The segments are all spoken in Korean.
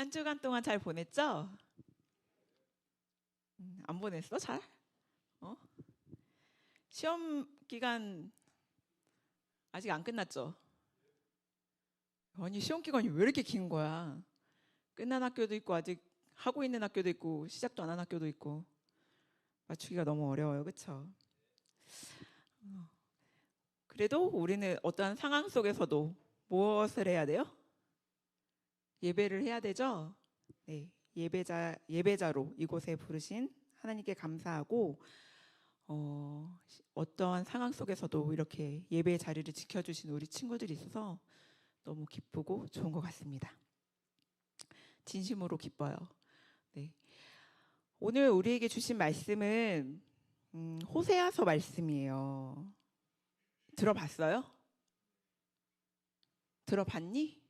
한 주간 동안 잘 보냈죠? 안 보냈어? 잘? 어? 시험 기간 아직 안 끝났죠? 아니, 시험 기간이 왜 이렇게 긴 거야? 끝난 학교도 있고 아직 하고 있는 학교도 있고 시작도 안 한 학교도 있고 맞추기가 너무 어려워요. 그쵸? 그래도 우리는 어떠한 상황 속에서도 무엇을 해야 돼요? 예배를 해야 되죠? 네. 예배자로 이곳에 부르신 하나님께 감사하고 어떠한 상황 속에서도 이렇게 예배 자리를 지켜주신 우리 친구들이 있어서 너무 기쁘고 좋은 것 같습니다. 진심으로 기뻐요. 네. 오늘 우리에게 주신 말씀은 호세아서 말씀이에요. 들어봤어요? 들어봤니?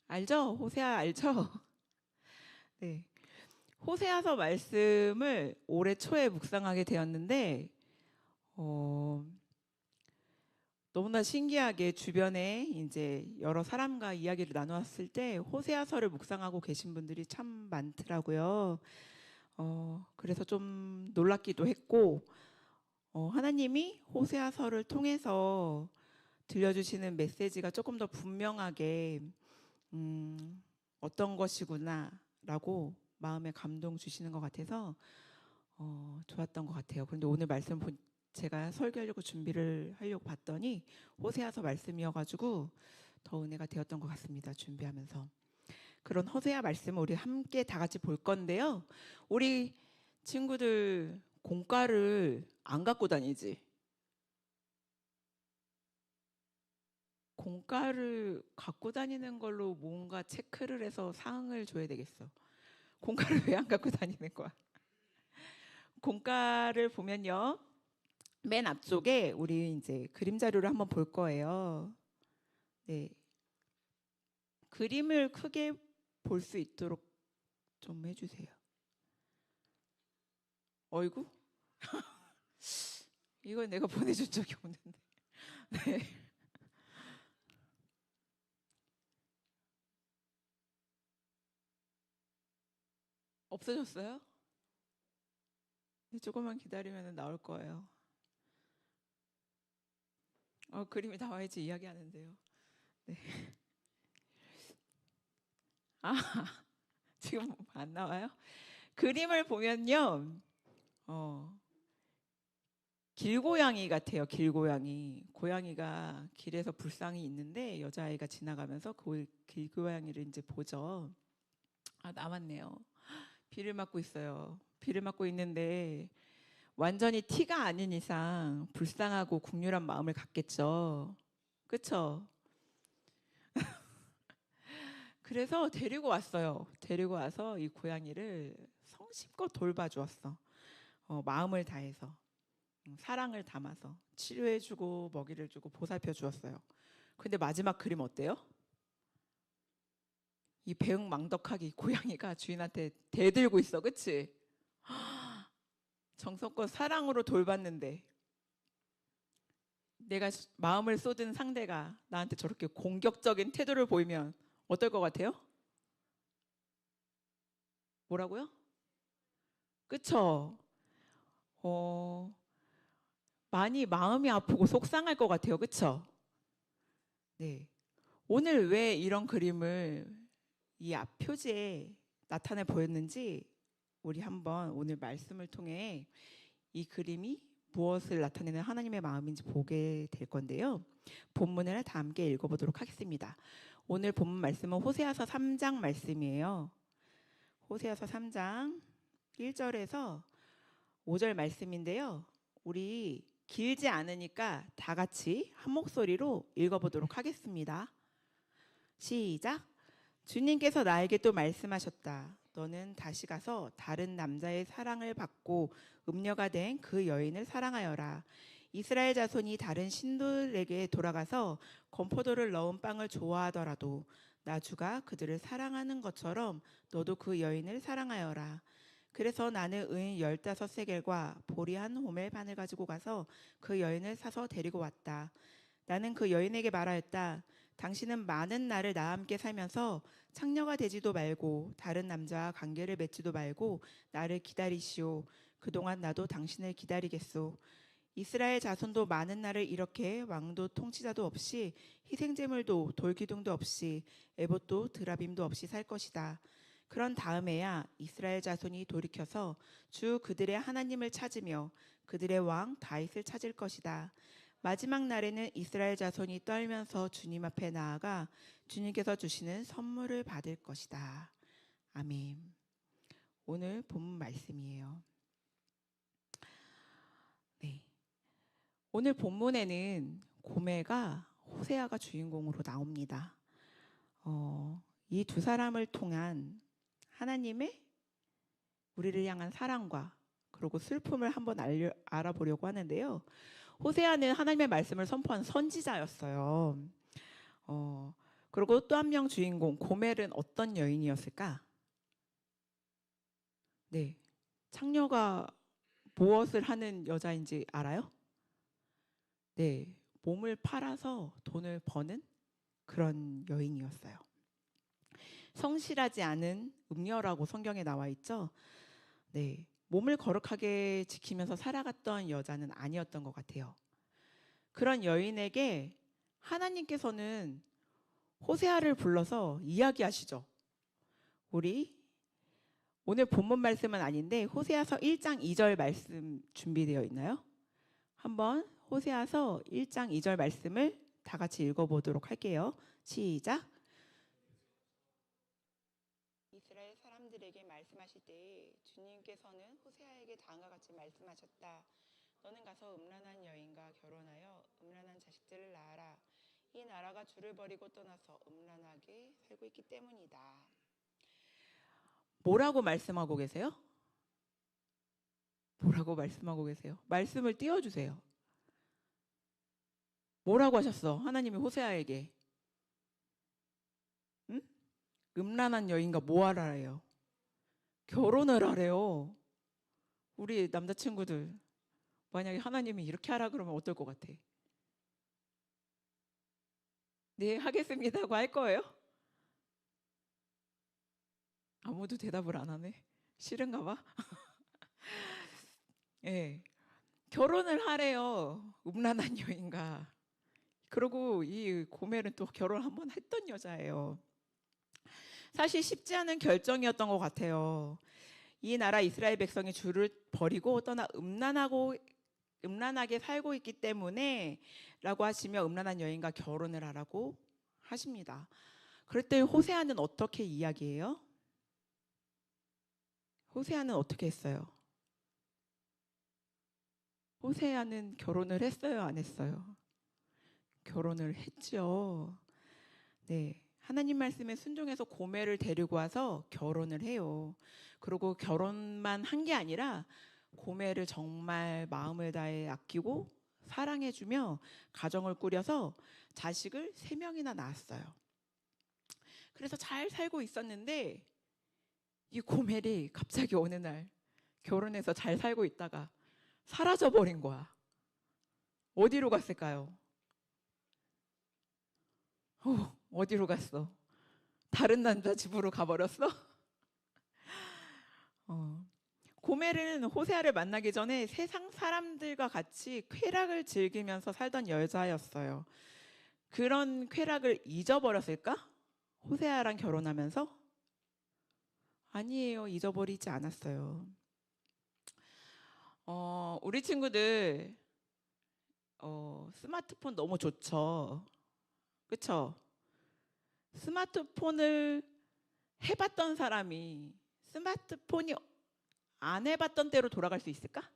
알죠? 호세아 알죠? 네. 호세아서 말씀을 올해 초에 묵상하게 되었는데 너무나 신기하게 주변에 이제 여러 사람과 이야기를 나누었을 때 호세아서를 묵상하고 계신 분들이 참 많더라고요. 그래서 좀 놀랍기도 했고 하나님이 호세아서를 통해서 들려주시는 메시지가 조금 더 분명하게 어떤 것이구나라고 마음에 감동 주시는 것 같아서 좋았던 것 같아요. 그런데 오늘 말씀 제가 설교하려고 준비를 하려고 봤더니 호세아서 말씀이어가지고 더 은혜가 되었던 것 같습니다. 준비하면서. 그런 호세아 말씀을 우리 함께 다 같이 볼 건데요. 우리 친구들 공과를 안 갖고 다니지? 공과를 갖고 다니는 걸로 뭔가 체크를 해서 상을 줘야 되겠어. 공과를 왜 안 갖고 다니는 거야? 공과를 보면요. 맨 앞쪽에 우리 이제 그림 자료를 한번 볼 거예요. 네. 그림을 크게 볼 수 있도록 좀 해주세요. 어이구? 이건 내가 보내준 적이 없는데. 네. 없어졌어요? 조금만 기다리면 나올 거예요. 그림이 나와야지 이야기하는데요. 네. 지금 안 나와요? 그림을 보면요. 길고양이 같아요. 길고양이. 고양이가 길에서 불상이 있는데 여자아이가 지나가면서 그 길고양이를 이제 보죠. 남았네요. 비를 맞고 있어요. 비를 맞고 있는데 완전히 티가 아닌 이상 불쌍하고 국률한 마음을 갖겠죠. 그쵸? 그래서 데리고 왔어요. 데리고 와서 이 고양이를 성심껏 돌봐주었어. 마음을 다해서. 사랑을 담아서 치료해주고 먹이를 주고 보살펴 주었어요. 근데 마지막 그림 어때요? 이 배응망덕하게 고양이가 주인한테 대들고 있어. 그치? 정성껏 사랑으로 돌봤는데 내가 마음을 쏟은 상대가 나한테 저렇게 공격적인 태도를 보이면 어떨 것 같아요? 뭐라고요? 그쵸? 많이 마음이 아프고 속상할 것 같아요. 그쵸? 네. 오늘 왜 이런 그림을 이 앞 표지에 나타내 보였는지 우리 한번 오늘 말씀을 통해 이 그림이 무엇을 나타내는 하나님의 마음인지 보게 될 건데요. 본문을 다 함께 읽어보도록 하겠습니다. 오늘 본문 말씀은 호세아서 3장 말씀이에요. 호세아서 3장 1절에서 5절 말씀인데요. 우리 길지 않으니까 다 같이 한 목소리로 읽어보도록 하겠습니다. 시작. 주님께서 나에게 또 말씀하셨다. 너는 다시 가서 다른 남자의 사랑을 받고 음녀가 된 그 여인을 사랑하여라. 이스라엘 자손이 다른 신들에게 돌아가서 건포도를 넣은 빵을 좋아하더라도 나주가 그들을 사랑하는 것처럼 너도 그 여인을 사랑하여라. 그래서 나는 은 15세겔과 보리 한 호멜 반을 가지고 가서 그 여인을 사서 데리고 왔다. 나는 그 여인에게 말하였다. 당신은 많은 날을 나와 함께 살면서 창녀가 되지도 말고 다른 남자와 관계를 맺지도 말고 나를 기다리시오. 그동안 나도 당신을 기다리겠소. 이스라엘 자손도 많은 날을 이렇게 왕도 통치자도 없이 희생제물도 돌기둥도 없이 에봇도 드라빔도 없이 살 것이다. 그런 다음에야 이스라엘 자손이 돌이켜서 주 그들의 하나님을 찾으며 그들의 왕 다윗을 찾을 것이다. 마지막 날에는 이스라엘 자손이 떨면서 주님 앞에 나아가 주님께서 주시는 선물을 받을 것이다. 아멘. 오늘 본문 말씀이에요. 네. 오늘 본문에는 고멜과 호세아가 주인공으로 나옵니다. 이 두 사람을 통한 하나님의 우리를 향한 사랑과 그리고 슬픔을 한번 알아보려고 하는데요. 호세아는 하나님의 말씀을 선포한 선지자였어요. 그리고 또 한 명 주인공 고멜은 어떤 여인이었을까? 네, 창녀가 무엇을 하는 여자인지 알아요? 네, 몸을 팔아서 돈을 버는 그런 여인이었어요. 성실하지 않은 음녀라고 성경에 나와 있죠. 네, 몸을 거룩하게 지키면서 살아갔던 여자는 아니었던 것 같아요. 그런 여인에게 하나님께서는 호세아를 불러서 이야기하시죠. 우리 오늘 본문 말씀은 아닌데 호세아서 1장 2절 말씀 준비되어 있나요? 한번 호세아서 1장 2절 말씀을 다 같이 읽어보도록 할게요. 시작. 이스라엘 사람들에게 말씀하실 때에 주님께서는 호세아에게 다음과 같이 말씀하셨다. 너는 가서 음란한 여인과 결혼하여 음란한 자식들을 낳아라. 이 나라가 주를 버리고 떠나서 음란하게 살고 있기 때문이다. 뭐라고 말씀하고 계세요? 뭐라고 말씀하고 계세요? 말씀을 띄워주세요. 뭐라고 하셨어? 하나님이 호세아에게. 응? 음란한 여인과 뭐 하라래요? 결혼을 하래요. 우리 남자친구들 만약에 하나님이 이렇게 하라 그러면 어떨 것 같아? 네, 하겠습니다고 할 거예요? 아무도 대답을 안 하네. 싫은가 봐. 예. 결혼을 하래요. 음란한 여인과. 그리고 이 고멜은 또 결혼 한번 했던 여자예요. 사실 쉽지 않은 결정이었던 것 같아요. 이 나라 이스라엘 백성이 주를 버리고 떠나 음란하게 살고 있기 때문에 라고 하시며 음란한 여인과 결혼을 하라고 하십니다. 그럴 때 호세아는 어떻게 이야기해요? 호세아는 어떻게 했어요? 호세아는 결혼을 했어요, 안 했어요? 결혼을 했죠. 네. 하나님 말씀에 순종해서 고멜을 데리고 와서 결혼을 해요. 그리고 결혼만 한 게 아니라 고멜을 정말 마음을 다해 아끼고 사랑해주며 가정을 꾸려서 자식을 3명이나 낳았어요. 그래서 잘 살고 있었는데 이 고멜이 갑자기 어느 날 결혼해서 잘 살고 있다가 사라져 버린 거야. 어디로 갔을까요? 어디로 갔어? 다른 남자 집으로 가버렸어? 고멜은 호세아를 만나기 전에 세상 사람들과 같이 쾌락을 즐기면서 살던 여자였어요. 그런 쾌락을 잊어버렸을까? 호세아랑 결혼하면서? 아니에요. 잊어버리지 않았어요. 우리 친구들 스마트폰 너무 좋죠. 그쵸? 스마트폰을 해봤던 사람이 스마트폰이 안 해봤던 때로 돌아갈 수 있을까?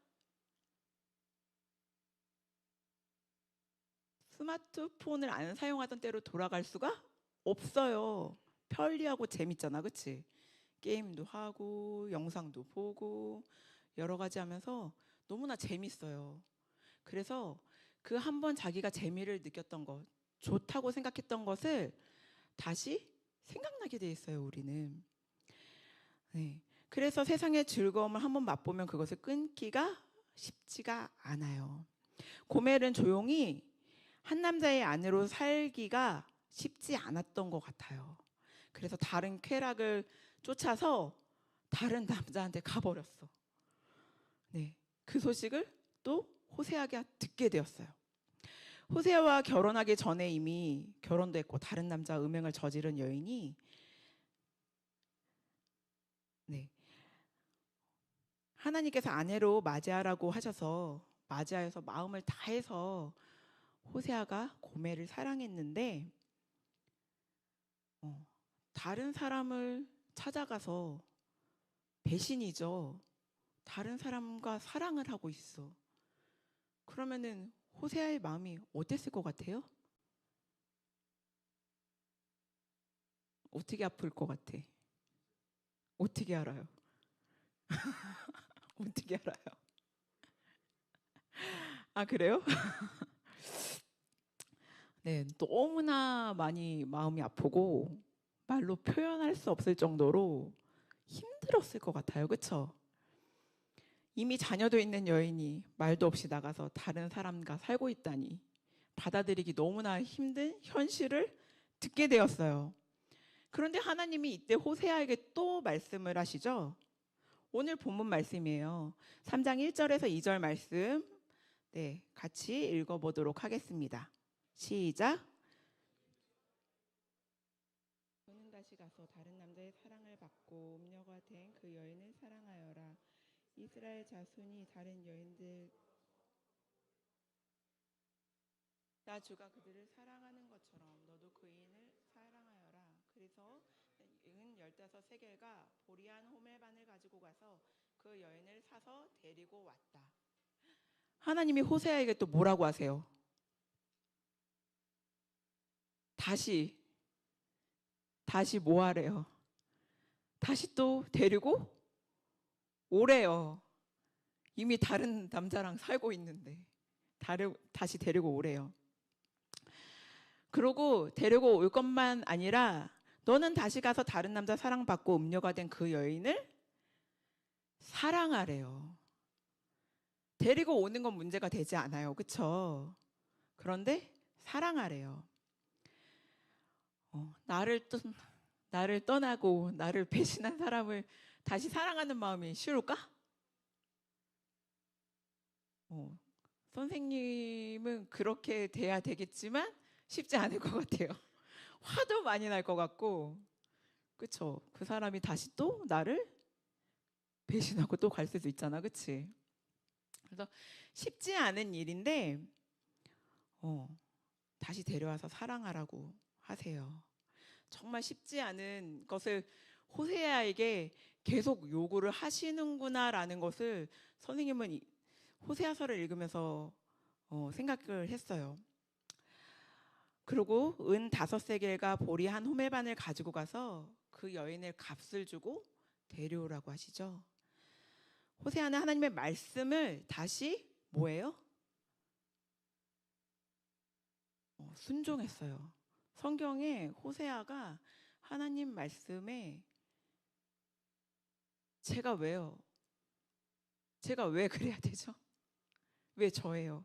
스마트폰을 안 사용하던 때로 돌아갈 수가 없어요. 편리하고 재밌잖아, 그치? 게임도 하고 영상도 보고 여러 가지 하면서 너무나 재밌어요. 그래서 그 한 번 자기가 재미를 느꼈던 것, 좋다고 생각했던 것을 다시 생각나게 돼 있어요, 우리는. 네. 그래서 세상의 즐거움을 한번 맛보면 그것을 끊기가 쉽지가 않아요. 고멜은 조용히 한 남자의 아내로 살기가 쉽지 않았던 것 같아요. 그래서 다른 쾌락을 쫓아서 다른 남자한테 가버렸어. 네, 그 소식을 또 호세아가 듣게 되었어요. 호세아와 결혼하기 전에 이미 결혼도 했고 다른 남자 음행을 저지른 여인이 네, 하나님께서 아내로 맞이하라고 하셔서 맞이하여서 마음을 다해서 호세아가 고멜을 사랑했는데 다른 사람을 찾아가서 배신이죠. 다른 사람과 사랑을 하고 있어. 그러면은 호세아의 마음이 어땠을 것 같아요? 어떻게 아플 것 같아? 어떻게 알아요? 어떻게 알아요? 아, 그래요? 네, 너무나 많이 마음이 아프고 말로 표현할 수 없을 정도로 힘들었을 것 같아요. 그쵸? 이미 자녀도 있는 여인이 말도 없이 나가서 다른 사람과 살고 있다니 받아들이기 너무나 힘든 현실을 듣게 되었어요. 그런데 하나님이 이때 호세아에게 또 말씀을 하시죠. 오늘 본문 말씀이에요. 3장 1절에서 2절 말씀 네, 같이 읽어보도록 하겠습니다. 시작. 너는 다시 가서 다른 남자의 사랑을 받고 음녀가 된 그 여인을 사랑하여라. 이스라엘 자손이 다른 여인들 나 주가 그들을 사랑하는 것처럼 너도 그인을 사랑하여라. 그래서 은 15세겔과 보리한 호멜반을 가지고 가서 그 여인을 사서 데리고 왔다. 하나님이 호세아에게 또 뭐라고 하세요? 다시 뭐 하래요? 다시 또 데리고 오래요. 이미 다른 남자랑 살고 있는데 다시 데리고 오래요. 그러고 데리고 올 것만 아니라 너는 다시 가서 다른 남자 사랑받고 음녀가 된 그 여인을 사랑하래요. 데리고 오는 건 문제가 되지 않아요. 그쵸? 그런데 사랑하래요. 나를 떠나고 나를 배신한 사람을 다시 사랑하는 마음이 쉬울까? 선생님은 그렇게 돼야 되겠지만 쉽지 않을 것 같아요. 화도 많이 날 것 같고, 그쵸? 그 사람이 다시 또 나를 배신하고 또 갈 수도 있잖아, 그치? 그래서 쉽지 않은 일인데, 다시 데려와서 사랑하라고 하세요. 정말 쉽지 않은 것을 호세아에게 계속 요구를 하시는구나라는 것을 선생님은 호세아서를 읽으면서 생각을 했어요. 그리고 은 5세겔과 보리 한 호멜반을 가지고 가서 그 여인을 값을 주고 데려오라고 하시죠. 호세아는 하나님의 말씀을 다시 뭐예요? 순종했어요. 성경에 호세아가 하나님 말씀에 제가 왜요? 제가 왜 그래야 되죠? 왜 저예요?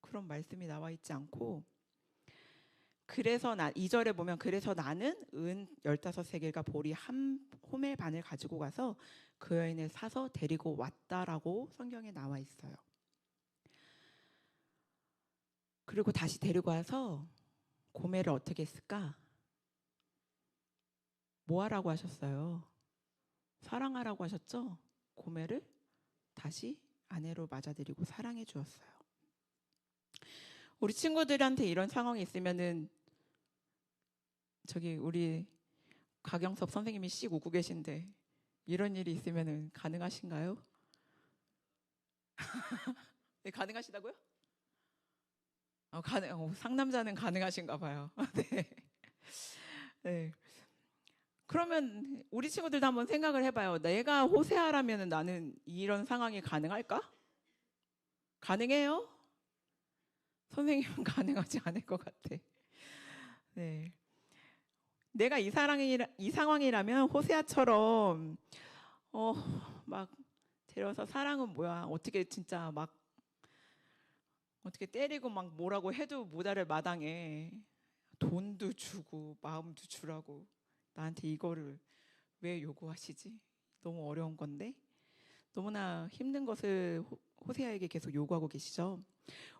그런 말씀이 나와 있지 않고 그래서 2절에 보면 그래서 나는 은 15세겔과 보리 한 호멜 반을 가지고 가서 그 여인을 사서 데리고 왔다라고 성경에 나와 있어요. 그리고 다시 데리고 와서 고멜을 어떻게 했을까? 뭐 하라고 하셨어요? 사랑하라고 하셨죠? 고멜을 다시 아내로 맞아들이고 사랑해 주었어요. 우리 친구들한테 이런 상황이 있으면은 저기 우리 가경섭 선생님이 씩 웃고 계신데 이런 일이 있으면은 가능하신가요? 네, 가능하시다고요? 상남자는 가능하신가 봐요. 네. 네. 그러면 우리 친구들도 한번 생각을 해봐요. 내가 호세아라면 나는 이런 상황이 가능할까? 가능해요? 선생님은 가능하지 않을 것 같아. 네. 내가 이 상황이라면 호세아처럼 막 데려서 사랑은 뭐야? 어떻게 진짜 어떻게 때리고 막 뭐라고 해도 모자랄 마당에 돈도 주고 마음도 주라고 나한테 이거를 왜 요구하시지? 너무 어려운 건데 너무나 힘든 것을 호세아에게 계속 요구하고 계시죠.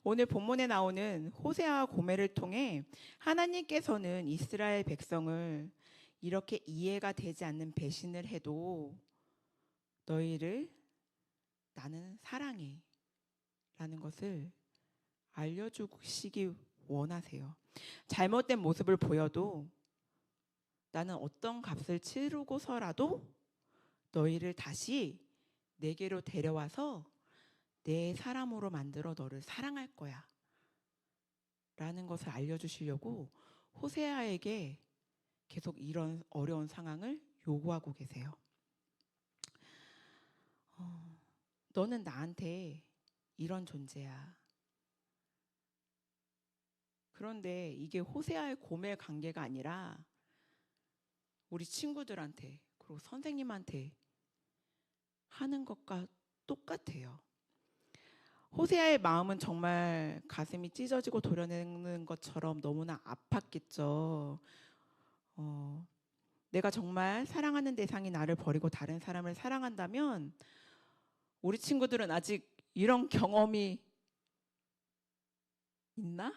오늘 본문에 나오는 호세아와 고멜을 통해 하나님께서는 이스라엘 백성을 이렇게 이해가 되지 않는 배신을 해도 너희를 나는 사랑해 라는 것을 알려주시기 원하세요. 잘못된 모습을 보여도 나는 어떤 값을 치르고서라도 너희를 다시 내게로 데려와서 내 사람으로 만들어 너를 사랑할 거야 라는 것을 알려주시려고 호세아에게 계속 이런 어려운 상황을 요구하고 계세요. 너는 나한테 이런 존재야. 그런데 이게 호세아의 고멜 관계가 아니라 우리 친구들한테 그리고 선생님한테 하는 것과 똑같아요. 호세아의 마음은 정말 가슴이 찢어지고 도려내는 것처럼 너무나 아팠겠죠. 내가 정말 사랑하는 대상이 나를 버리고 다른 사람을 사랑한다면 우리 친구들은 아직 이런 경험이 있나?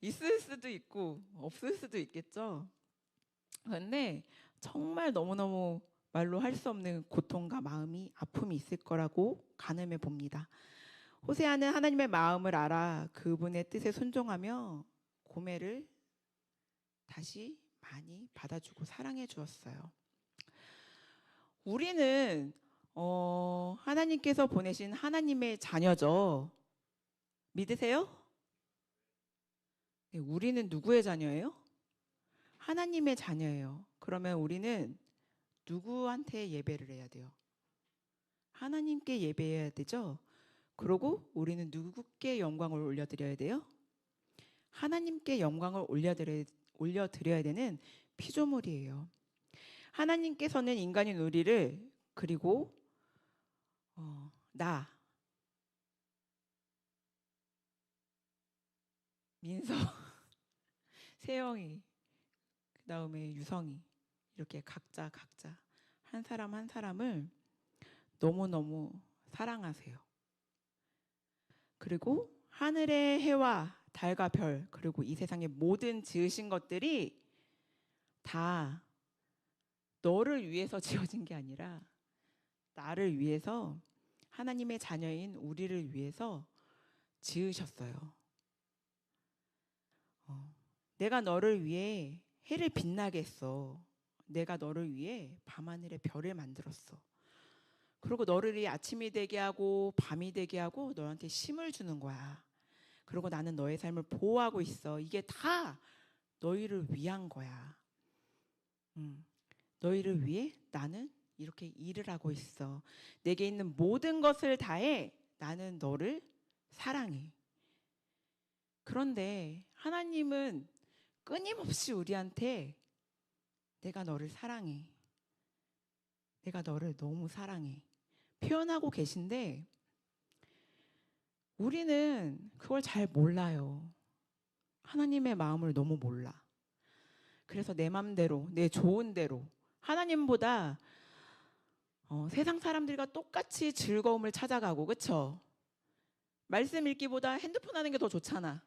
있을 수도 있고 없을 수도 있겠죠. 그런데 정말 너무너무 말로 할 수 없는 고통과 마음이 아픔이 있을 거라고 가늠해 봅니다. 호세아는 하나님의 마음을 알아 그분의 뜻에 순종하며 고멜을 다시 많이 받아주고 사랑해 주었어요. 우리는 하나님께서 보내신 하나님의 자녀죠. 믿으세요? 네, 우리는 누구의 자녀예요? 하나님의 자녀예요. 그러면 우리는 누구한테 예배를 해야 돼요? 하나님께 예배해야 되죠? 그리고 우리는 누구께 영광을 올려드려야 돼요? 하나님께 영광을 올려드려야 되는 피조물이에요. 하나님께서는 인간인 우리를 그리고 나 민서 세영이 그 다음에 유성이 이렇게 각자 한 사람 한 사람을 너무너무 사랑하세요. 그리고 하늘의 해와 달과 별 그리고 이 세상의 모든 지으신 것들이 다 너를 위해서 지어진 게 아니라 나를 위해서 하나님의 자녀인 우리를 위해서 지으셨어요. 내가 너를 위해 해를 빛나게 했어. 내가 너를 위해 밤하늘의 별을 만들었어. 그리고 너를 위해 아침이 되게 하고 밤이 되게 하고 너한테 힘을 주는 거야. 그리고 나는 너의 삶을 보호하고 있어. 이게 다 너희를 위한 거야. 너희를 위해 나는 이렇게 일을 하고 있어. 내게 있는 모든 것을 다해 나는 너를 사랑해. 그런데 하나님은 끊임없이 우리한테 내가 너를 사랑해. 내가 너를 너무 사랑해. 표현하고 계신데 우리는 그걸 잘 몰라요. 하나님의 마음을 너무 몰라. 그래서 내 맘대로, 내 좋은 대로 하나님보다 세상 사람들과 똑같이 즐거움을 찾아가고 그쵸? 말씀 읽기보다 핸드폰 하는 게 더 좋잖아.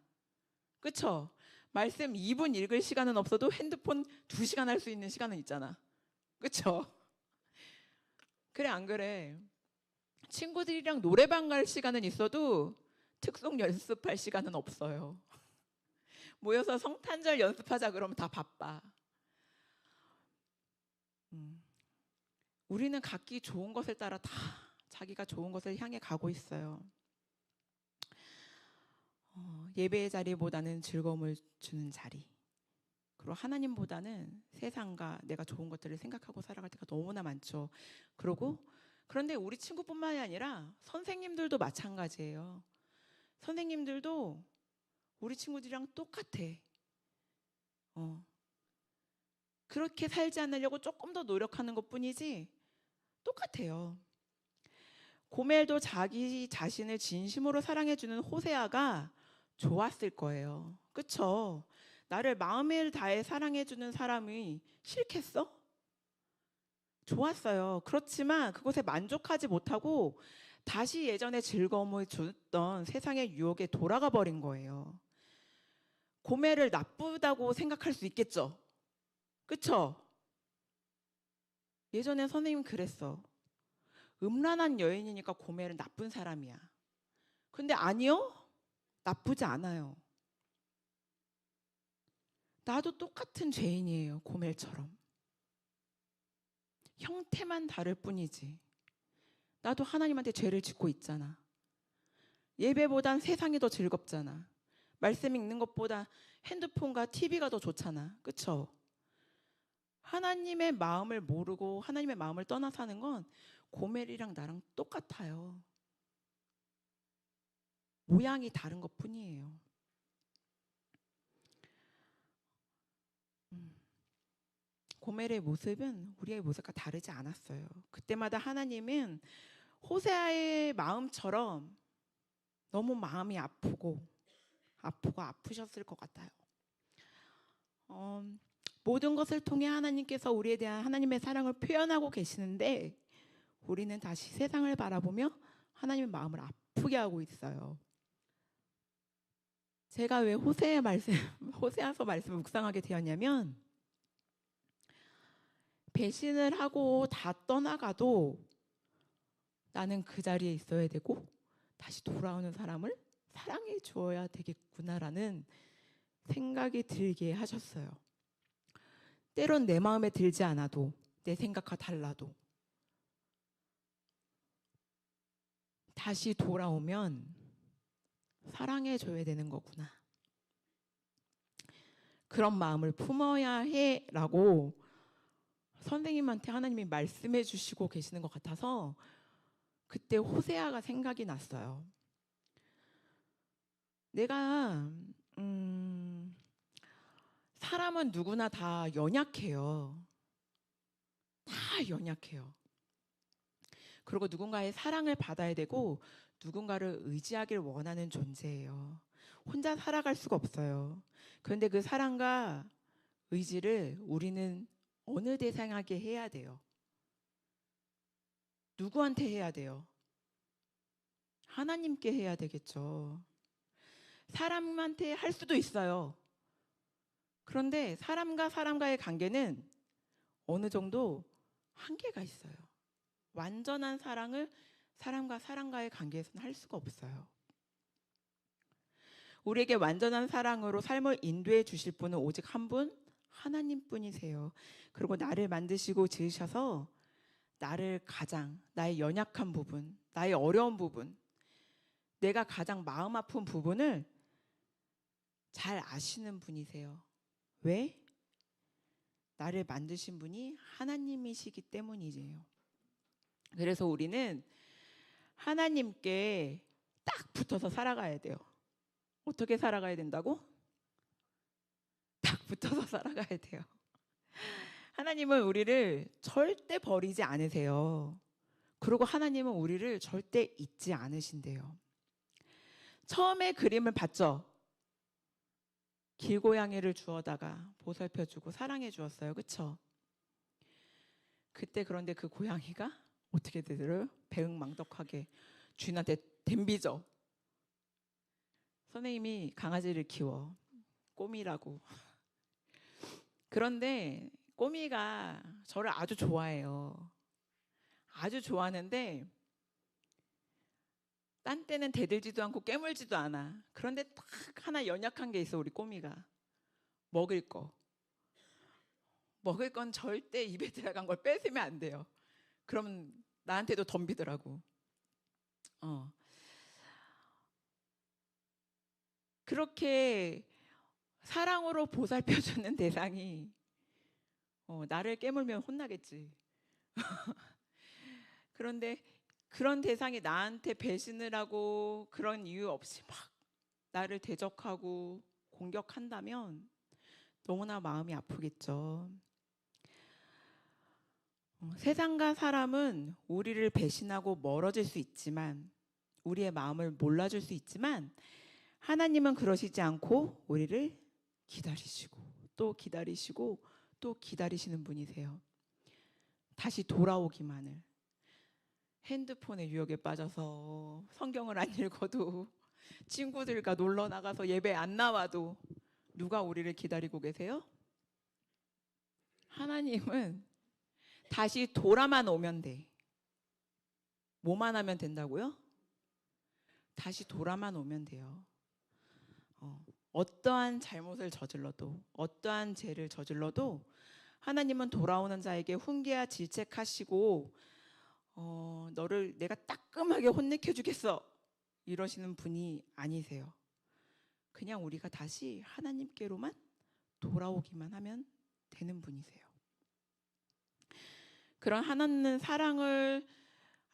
그쵸? 말씀 2분 읽을 시간은 없어도 핸드폰 2시간 할 수 있는 시간은 있잖아. 그쵸? 그래 안 그래? 친구들이랑 노래방 갈 시간은 있어도 특송 연습할 시간은 없어요. 모여서 성탄절 연습하자 그러면 다 바빠. 우리는 각기 좋은 것을 따라 다 자기가 좋은 것을 향해 가고 있어요. 예배의 자리보다는 즐거움을 주는 자리. 그리고 하나님보다는 세상과 내가 좋은 것들을 생각하고 살아갈 때가 너무나 많죠. 그런데 우리 친구뿐만이 아니라 선생님들도 마찬가지예요. 선생님들도 우리 친구들이랑 똑같아. 그렇게 살지 않으려고 조금 더 노력하는 것뿐이지 똑같아요. 고멜도 자기 자신을 진심으로 사랑해주는 호세아가 좋았을 거예요. 그쵸? 나를 마음을 다해 사랑해주는 사람이 싫겠어? 좋았어요. 그렇지만 그것에 만족하지 못하고 다시 예전의 즐거움을 줬던 세상의 유혹에 돌아가 버린 거예요. 고매를 나쁘다고 생각할 수 있겠죠? 그쵸? 예전에 선생님은 그랬어. 음란한 여인이니까 고매를 나쁜 사람이야. 근데 아니요? 나쁘지 않아요. 나도 똑같은 죄인이에요. 고멜처럼. 형태만 다를 뿐이지. 나도 하나님한테 죄를 짓고 있잖아. 예배보단 세상이 더 즐겁잖아. 말씀 읽는 것보다 핸드폰과 TV가 더 좋잖아. 그쵸? 하나님의 마음을 모르고 하나님의 마음을 떠나 사는 건 고멜이랑 나랑 똑같아요. 모양이 다른 것 뿐이에요. 고멜의 모습은 우리의 모습과 다르지 않았어요. 그때마다 하나님은 호세아의 마음처럼 너무 마음이 아프셨을 것 같아요. 모든 것을 통해 하나님께서 우리에 대한 하나님의 사랑을 표현하고 계시는데 우리는 다시 세상을 바라보며 하나님의 마음을 아프게 하고 있어요. 제가 왜 호세아서 말씀을 묵상하게 되었냐면 배신을 하고 다 떠나가도 나는 그 자리에 있어야 되고 다시 돌아오는 사람을 사랑해 주어야 되겠구나라는 생각이 들게 하셨어요. 때론 내 마음에 들지 않아도 내 생각과 달라도 다시 돌아오면 사랑해 줘야 되는 거구나. 그런 마음을 품어야 해라고 선생님한테 하나님이 말씀해 주시고 계시는 것 같아서 그때 호세아가 생각이 났어요. 내가 사람은 누구나 다 연약해요. 다 연약해요. 그리고 누군가의 사랑을 받아야 되고 누군가를 의지하길 원하는 존재예요. 혼자 살아갈 수가 없어요. 그런데 그 사랑과 의지를 우리는 어느 대상에게 해야 돼요? 누구한테 해야 돼요? 하나님께 해야 되겠죠. 사람한테 할 수도 있어요. 그런데 사람과 사람과의 관계는 어느 정도 한계가 있어요. 완전한 사랑을 사람과 사람과의 관계에서는 할 수가 없어요. 우리에게 완전한 사랑으로 삶을 인도해 주실 분은 오직 한 분, 하나님뿐이세요. 그리고 나를 만드시고 지으셔서 나를 가장 나의 연약한 부분, 나의 어려운 부분, 내가 가장 마음 아픈 부분을 잘 아시는 분이세요. 왜? 나를 만드신 분이 하나님이시기 때문이에요. 그래서 우리는 하나님께 딱 붙어서 살아가야 돼요. 어떻게 살아가야 된다고? 딱 붙어서 살아가야 돼요. 하나님은 우리를 절대 버리지 않으세요. 그리고 하나님은 우리를 절대 잊지 않으신대요. 처음에 그림을 봤죠? 길고양이를 주워다가 보살펴주고 사랑해 주었어요. 그쵸? 그때 그런데 그 고양이가 어떻게 되더래요? 배응망덕하게 주인한테 덤비죠. 선생님이 강아지를 키워. 꼬미라고. 그런데 꼬미가 저를 아주 좋아해요. 아주 좋아하는데 딴 때는 대들지도 않고 깨물지도 않아. 그런데 딱 하나 연약한 게 있어, 우리 꼬미가. 먹을 거. 먹을 건 절대 입에 들어간 걸 뺏으면 안 돼요. 그럼 나한테도 덤비더라고. 그렇게 사랑으로 보살펴주는 대상이 나를 깨물면 혼나겠지. 그런데 그런 대상이 나한테 배신을 하고 그런 이유 없이 막 나를 대적하고 공격한다면 너무나 마음이 아프겠죠. 세상과 사람은 우리를 배신하고 멀어질 수 있지만 우리의 마음을 몰라줄 수 있지만 하나님은 그러시지 않고 우리를 기다리시고 또 기다리시고 또 기다리시는 분이세요. 다시 돌아오기만을. 핸드폰의 유혹에 빠져서 성경을 안 읽어도 친구들과 놀러 나가서 예배 안 나와도 누가 우리를 기다리고 계세요? 하나님은 다시 돌아만 오면 돼. 뭐만 하면 된다고요? 다시 돌아만 오면 돼요. 어떠한 잘못을 저질러도, 어떠한 죄를 저질러도 하나님은 돌아오는 자에게 훈계와 질책하시고 너를 내가 따끔하게 혼내켜 주겠어 이러시는 분이 아니세요. 그냥 우리가 다시 하나님께로만 돌아오기만 하면 되는 분이세요. 그런 하나님의 사랑을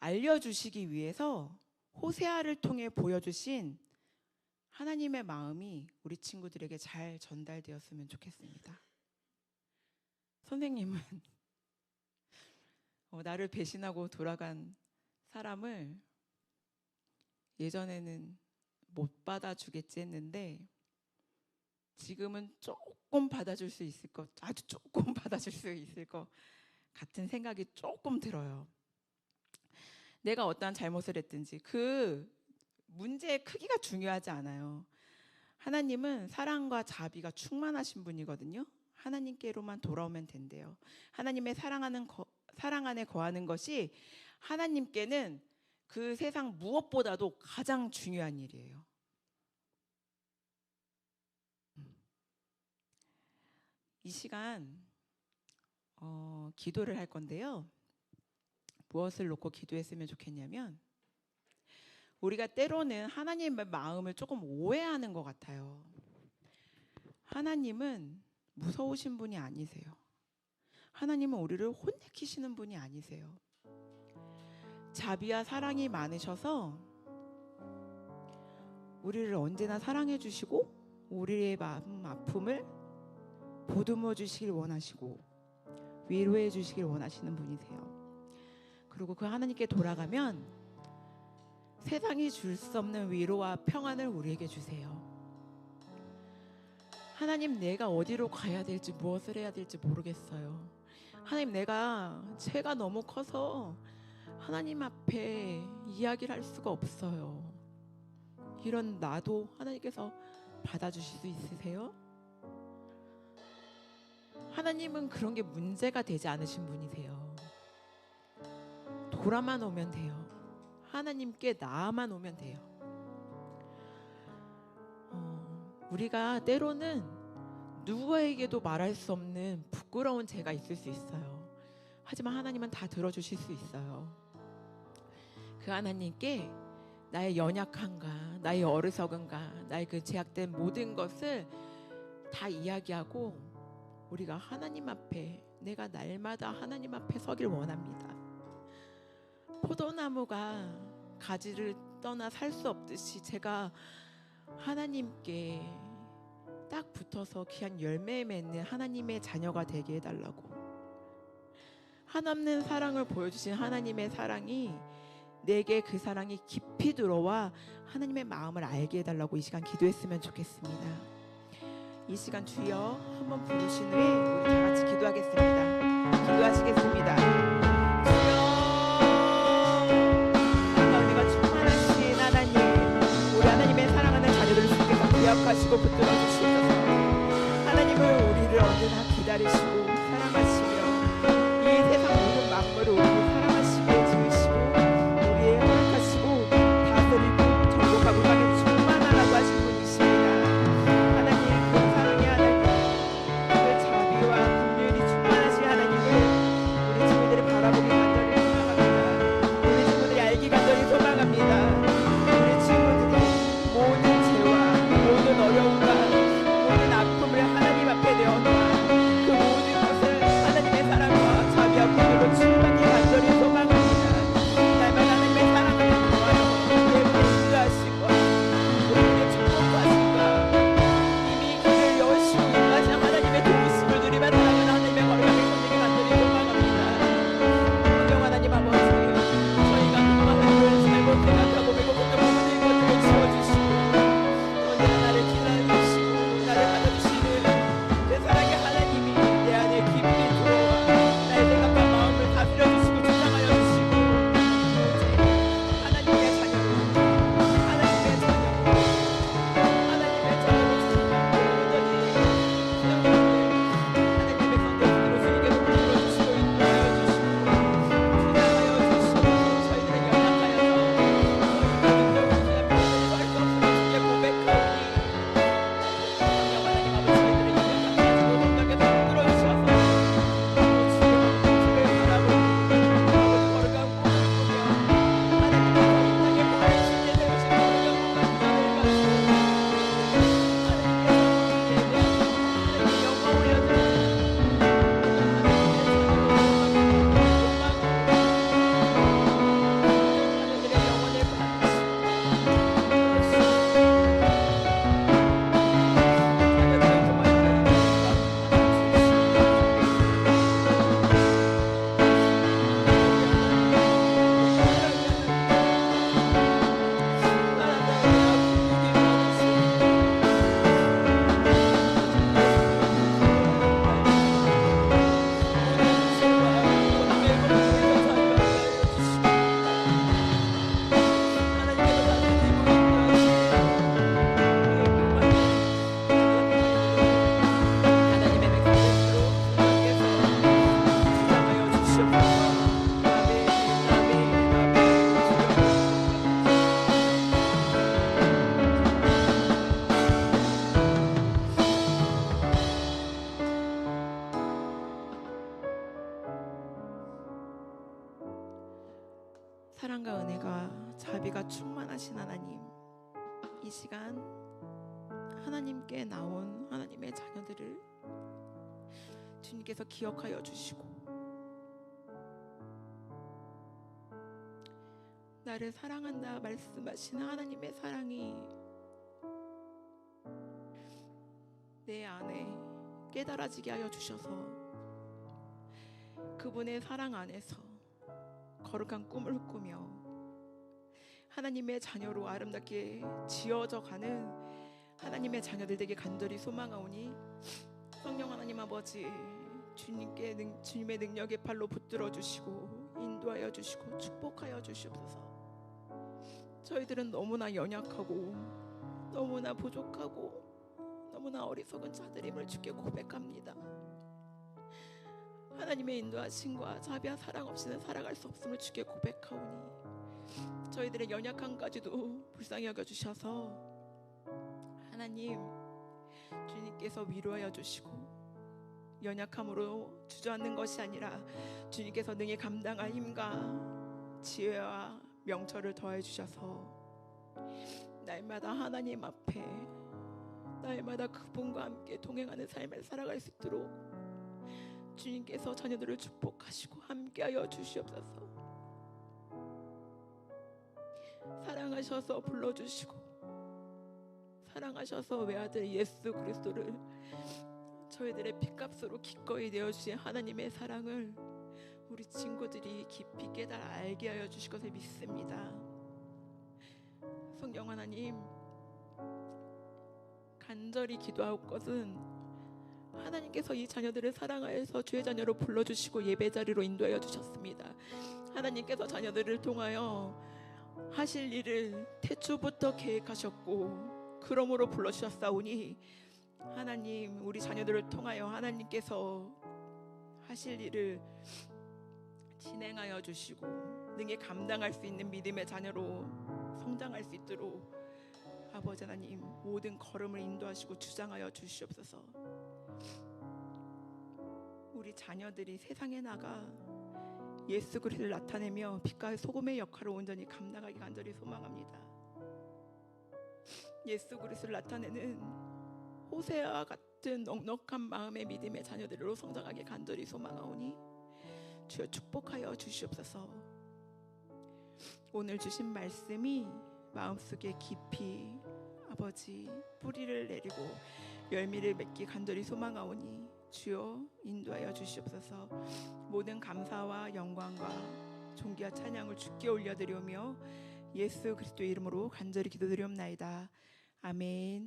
알려주시기 위해서 호세아를 통해 보여주신 하나님의 마음이 우리 친구들에게 잘 전달되었으면 좋겠습니다. 선생님은 나를 배신하고 돌아간 사람을 예전에는 못 받아주겠지 했는데 지금은 조금 받아줄 수 있을 것, 아주 조금 받아줄 수 있을 것 같은 생각이 조금 들어요. 내가 어떠한 잘못을 했든지 그 문제의 크기가 중요하지 않아요. 하나님은 사랑과 자비가 충만하신 분이거든요. 하나님께로만 돌아오면 된대요. 하나님의 사랑 안에 거하는 것이 하나님께는 그 세상 무엇보다도 가장 중요한 일이에요. 이 시간 기도를 할 건데요. 무엇을 놓고 기도했으면 좋겠냐면 우리가 때로는 하나님의 마음을 조금 오해하는 것 같아요. 하나님은 무서우신 분이 아니세요. 하나님은 우리를 혼내키시는 분이 아니세요. 자비와 사랑이 많으셔서 우리를 언제나 사랑해 주시고 우리의 마음 아픔을 보듬어 주시길 원하시고 위로해 주시길 원하시는 분이세요. 그리고 그 하나님께 돌아가면 세상이 줄 수 없는 위로와 평안을 우리에게 주세요. 하나님, 내가 어디로 가야 될지 무엇을 해야 될지 모르겠어요. 하나님, 내가 죄가 너무 커서 하나님 앞에 이야기를 할 수가 없어요. 이런 나도 하나님께서 받아주실 수 있으세요? 하나님은 그런 게 문제가 되지 않으신 분이세요. 돌아만 오면 돼요. 하나님께 나아만 오면 돼요. 우리가 때로는 누구에게도 말할 수 없는 부끄러운 죄가 있을 수 있어요. 하지만 하나님은 다 들어주실 수 있어요. 그 하나님께 나의 연약함과 나의 어리석음과 나의 그 제약된 모든 것을 다 이야기하고 우리가 하나님 앞에, 내가 날마다 하나님 앞에 서길 원합니다. 포도나무가 가지를 떠나 살 수 없듯이 제가 하나님께 딱 붙어서 귀한 열매 맺는 하나님의 자녀가 되게 해달라고, 한없는 사랑을 보여주신 하나님의 사랑이 내게 그 사랑이 깊이 들어와 하나님의 마음을 알게 해달라고 이 시간 기도했으면 좋겠습니다. 이 시간 주여 한번 부르신 후에 우리 다 같이 기도하겠습니다. 기도하시겠습니다. 주여, 하나님과 충만하신 하나님, 우리 하나님의 사랑하는 자녀들을 주께서 기억하시고 붙들어 주시옵소서. 하나님은 우리를 언제나 기다리시고 사랑하시며 이 세상 모든 만물을 우리를 사랑하시고 지으시고 우리의 허락하시고 다스리고 정복하고 가게 충만하라고 하신 분이십니다. 하나님, 그 사랑의 하나님, 그 자비와 긍휼이 충만하신 하나님을 우리 친구들이 바라보기 간절히 소망합니다. 우리 친구들이 알기 간절히 소망합니다. 우리 친구들이 모든 죄와 모든 어려움과 사랑과 은혜가 자비가 충만하신 하나님, 이 시간 하나님께 나온 하나님의 자녀들을 주님께서 기억하여 주시고 나를 사랑한다 말씀하신 하나님의 사랑이 내 안에 깨달아지게 하여 주셔서 그분의 사랑 안에서 거룩한 꿈을 꾸며 하나님의 자녀로 아름답게 지어져 가는 하나님의 자녀들 되게 간절히 소망하오니 성령 하나님 아버지, 주님의 능력의 팔로 붙들어 주시고 인도하여 주시고 축복하여 주시옵소서. 저희들은 너무나 연약하고 너무나 부족하고 너무나 어리석은 자들임을 주께 고백합니다. 하나님의 인도하심과 자비와 사랑 없이는 살아갈 수 없음을 주께 고백하오니 저희들의 연약함까지도 불쌍히 여겨주셔서 하나님, 주님께서 위로하여 주시고 연약함으로 주저앉는 것이 아니라 주님께서 능히 감당할 힘과 지혜와 명철을 더해 주셔서 날마다 하나님 앞에 날마다 그분과 함께 동행하는 삶을 살아갈 수 있도록 주님께서 자녀들을 축복하시고 함께하여 주시옵소서. 사랑하셔서 불러주시고 사랑하셔서 외아들 예수 그리스도를 저희들의 핏값으로 기꺼이 내어주신 하나님의 사랑을 우리 친구들이 깊이 깨달아 알게 하여 주실 것을 믿습니다. 성령 하나님, 간절히 기도할 것은 하나님께서 이 자녀들을 사랑하여서 주의 자녀로 불러주시고 예배 자리로 인도하여 주셨습니다. 하나님께서 자녀들을 통하여 하실 일을 태초부터 계획하셨고 그러므로 불러주셨사오니 하나님, 우리 자녀들을 통하여 하나님께서 하실 일을 진행하여 주시고 능히 감당할 수 있는 믿음의 자녀로 성장할 수 있도록 아버지 하나님 모든 걸음을 인도하시고 주장하여 주시옵소서. 우리 자녀들이 세상에 나가 예수 그리스도를 나타내며 빛과 소금의 역할을 온전히 감당하기 간절히 소망합니다. 예수 그리스도를 나타내는 호세아와 같은 넉넉한 마음의 믿음의 자녀들로 성장하기 간절히 소망하오니 주여 축복하여 주시옵소서. 오늘 주신 말씀이 마음속에 깊이 아버지 뿌리를 내리고 열매를 맺기 간절히 소망하오니 주여 인도하여 주시옵소서. 모든 감사와 영광과 존귀와 찬양을 주께 올려드리오며 예수 그리스도의 이름으로 간절히 기도드리옵나이다. 아멘.